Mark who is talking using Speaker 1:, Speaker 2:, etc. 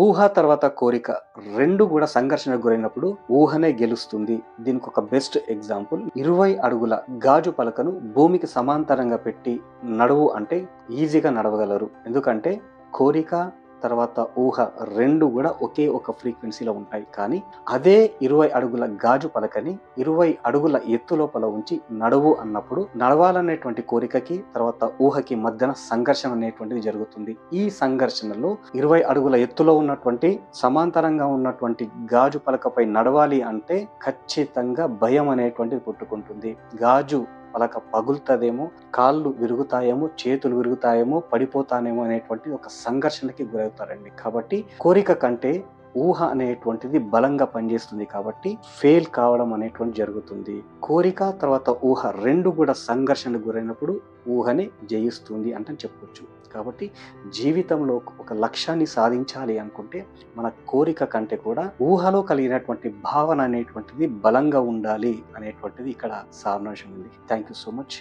Speaker 1: ఊహ తర్వాత కోరిక 2 గూడా సంఘర్షణకు గురైనప్పుడు ఊహనే గెలుస్తుంది. దీనికొక బెస్ట్ ఎగ్జాంపుల్ 20 అడుగుల గాజు పలకను భూమికి సమాంతరంగా పెట్టి నడువు అంటే ఈజీగా నడవగలరు. ఎందుకంటే కోరిక తర్వాత ఊహ 2 గూడా ఒకే ఒక ఫ్రీక్వెన్సీలో ఉంటాయి. కానీ అదే 20 అడుగుల గాజు పలకని 20 అడుగుల ఎత్తు లోపల ఉంచి నడువు అన్నప్పుడు నడవాలనేటువంటి కోరికకి తర్వాత ఊహకి మధ్యన సంఘర్షణ అనేటువంటిది జరుగుతుంది. ఈ సంఘర్షణలో 20 అడుగుల ఎత్తులో ఉన్నటువంటి సమాంతరంగా ఉన్నటువంటి గాజు పలకపై నడవాలి అంటే ఖచ్చితంగా భయం అనేటువంటిది పుట్టుకుంటుంది. గాజు పలక పగులుతదేమో, కాళ్ళు విరుగుతాయేమో, చేతులు విరుగుతాయేమో, పడిపోతానేమో అనేటువంటి ఒక సంఘర్షణకి గురవుతారండి. కాబట్టి కోరిక కంటే ఊహ అనేటువంటిది బలంగా పనిచేస్తుంది కాబట్టి ఫెయిల్ కావడం అనేటువంటి జరుగుతుంది. కోరిక తర్వాత ఊహ 2 కూడా సంఘర్షణకు గురైనప్పుడు ఊహనే జయిస్తుంది అంటే చెప్పొచ్చు. కాబట్టి జీవితంలో ఒక లక్ష్యాన్ని సాధించాలి అనుకుంటే మన కోరిక కంటే కూడా ఊహలో కలిగినటువంటి భావన అనేటువంటిది బలంగా ఉండాలి అనేటువంటిది ఇక్కడ సారాంశం ఉంది. Thank you so much.